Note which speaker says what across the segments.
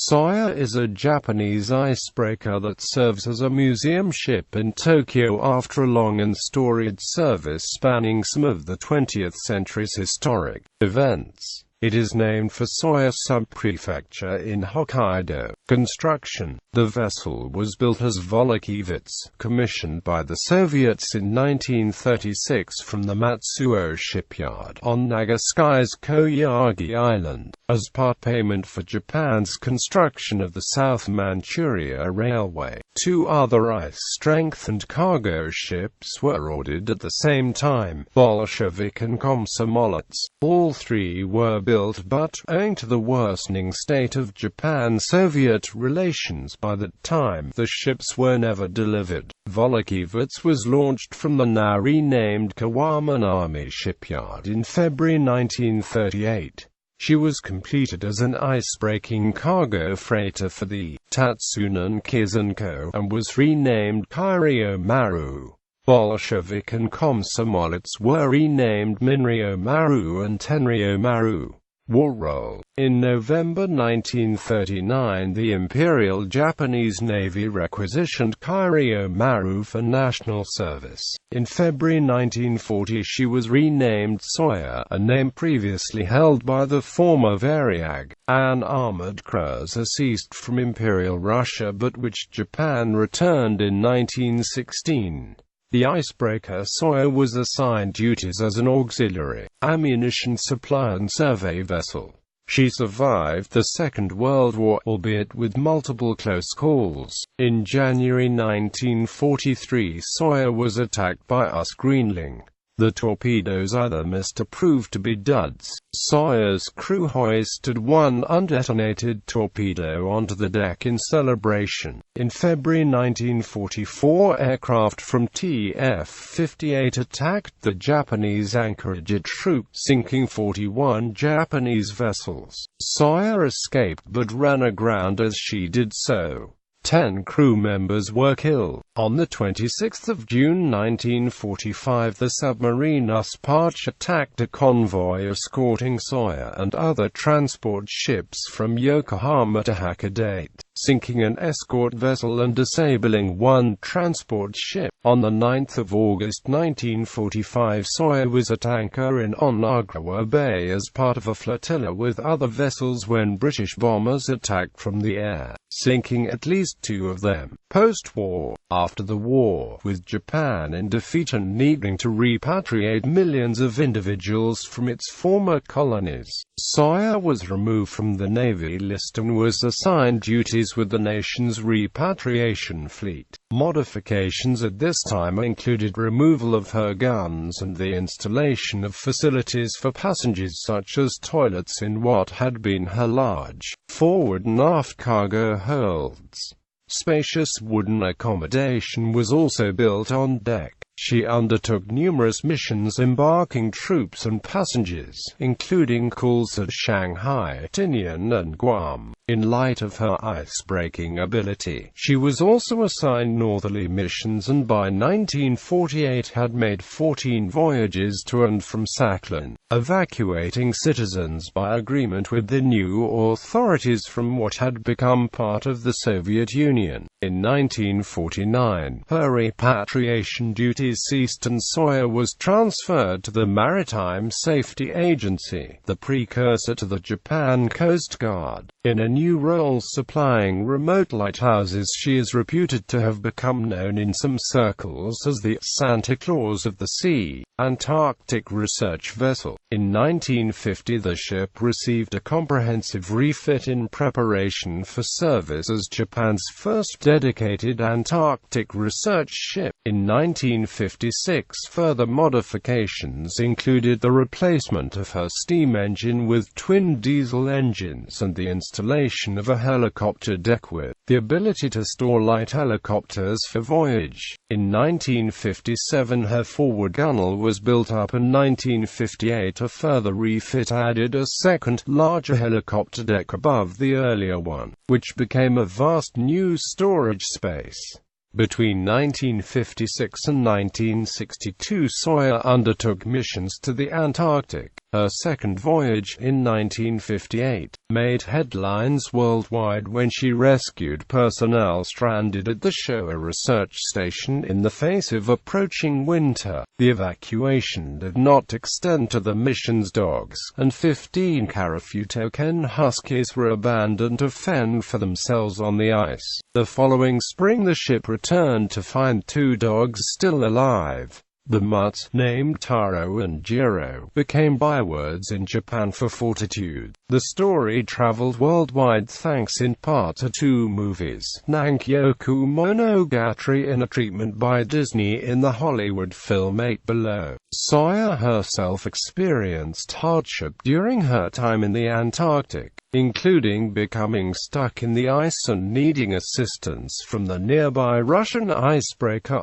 Speaker 1: Sōya is a Japanese icebreaker that serves as a museum ship in Tokyo after a long and storied service spanning some of the 20th century's historic events. It is named for Sōya Subprefecture in Hokkaido. Construction. The vessel was built as events, commissioned by the Soviets in 1936 from the Matsuo shipyard on Nagasai's Koyagi Island, as part payment for Japan's construction of the South Manchuria Railway. Two other ice-strengthened cargo ships were ordered at the same time, Bolshevik and Komsomolets. All three were built, but, owing to the worsening state of Japan-Soviet relations by that time, the ships were never delivered. Volokivets was launched from the now renamed Kawaman Army Shipyard in February 1938. She was completed as an ice-breaking cargo freighter for the Tatsunan Kizunko and was renamed Kiryo Maru. Bolshevik and Komsomolets were renamed Minryo Maru and Tenryo Maru. War role. In November 1939, the Imperial Japanese Navy requisitioned Kiryo Maru for national service. In February 1940 she was renamed Sōya, a name previously held by the former Variag, an armored cruiser seized from Imperial Russia but which Japan returned in 1916. The icebreaker Sōya was assigned duties as an auxiliary, ammunition supply and survey vessel. She survived the Second World War, albeit with multiple close calls. In January 1943, Sōya was attacked by US Greenling. The torpedoes either missed or proved to be duds. Sōya's crew hoisted one undetonated torpedo onto the deck in celebration. In February 1944, aircraft from TF-58 attacked the Japanese anchorage at Truk, sinking 41 Japanese vessels. Sōya escaped but ran aground as she did so. 10 crew members were killed. On 26 June 1945, the submarine Uspach attacked a convoy escorting Sōya and other transport ships from Yokohama to Hokkaido, sinking an escort vessel and disabling one transport ship. On 9 August 1945, Sōya was at anchor in Onagawa Bay as part of a flotilla with other vessels when British bombers attacked from the air, sinking at least 2 of them. Post-war. After the war, with Japan in defeat and needing to repatriate millions of individuals from its former colonies, Sōya was removed from the Navy list and was assigned duties with the nation's repatriation fleet. Modifications at this time included removal of her guns and the installation of facilities for passengers such as toilets in what had been her large, forward and aft cargo holds. Spacious wooden accommodation was also built on deck. She undertook numerous missions embarking troops and passengers, including calls at Shanghai, Tinian and Guam. In light of her ice-breaking ability, she was also assigned northerly missions and by 1948 had made 14 voyages to and from Sakhalin, evacuating citizens by agreement with the new authorities from what had become part of the Soviet Union. In 1949, her repatriation duties ceased and Sōya was transferred to the Maritime Safety Agency, the precursor to the Japan Coast Guard. In a new role supplying remote lighthouses, she is reputed to have become known in some circles as the Santa Claus of the Sea, Antarctic research vessel. In 1950 the ship received a comprehensive refit in preparation for service as Japan's first dedicated Antarctic research ship. In 1956 further modifications included the replacement of her steam engine with twin diesel engines and the installation of a helicopter deck with the ability to store light helicopters for voyage. In 1957 her forward gunwale was built up and 1958 a further refit added a second, larger helicopter deck above the earlier one, which became a vast new storage space. Between 1956 and 1962 Sōya undertook missions to the Antarctic, Her second voyage, in 1958, made headlines worldwide when she rescued personnel stranded at the Sōya research station in the face of approaching winter. The evacuation did not extend to the mission's dogs, and 15 Karafuto-ken huskies were abandoned to fend for themselves on the ice. The following spring the ship returned to find 2 dogs still alive. The mutts, named Taro and Jiro, became bywords in Japan for fortitude. The story traveled worldwide thanks in part to 2 movies, Nankyoku Monogatari and a treatment by Disney in the Hollywood film 8 Below. Sōya herself experienced hardship during her time in the Antarctic, including becoming stuck in the ice and needing assistance from the nearby Russian icebreaker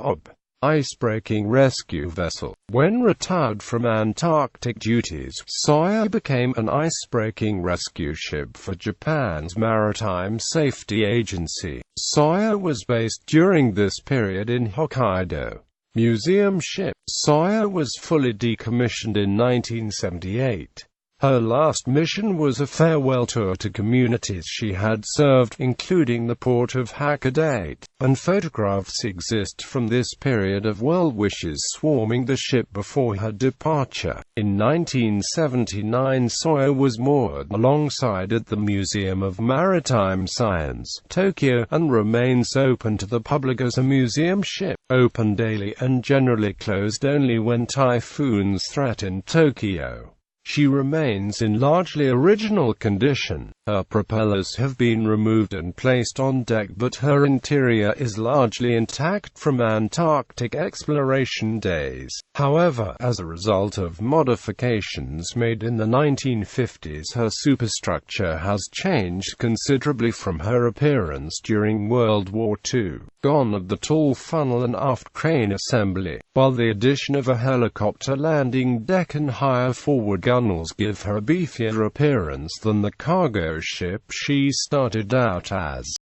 Speaker 1: icebreaking rescue vessel. When retired from Antarctic duties, Sōya became an icebreaking rescue ship for Japan's Maritime Safety Agency. Sōya was based during this period in Hokkaido. Museum ship. Sōya was fully decommissioned in 1978. Her last mission was a farewell tour to communities she had served, including the port of Hokkaido, and photographs exist from this period of well-wishers swarming the ship before her departure. In 1979 Sōya was moored alongside at the Museum of Maritime Science, Tokyo, and remains open to the public as a museum ship, open daily and generally closed only when typhoons threaten Tokyo. She remains in largely original condition. Her propellers have been removed and placed on deck, but her interior is largely intact from Antarctic exploration days. However, as a result of modifications made in the 1950s, her superstructure has changed considerably from her appearance during World War II. Gone are the tall funnel and aft crane assembly, while the addition of a helicopter landing deck and higher forward gunnels give her a beefier appearance than the cargo ship she started out as.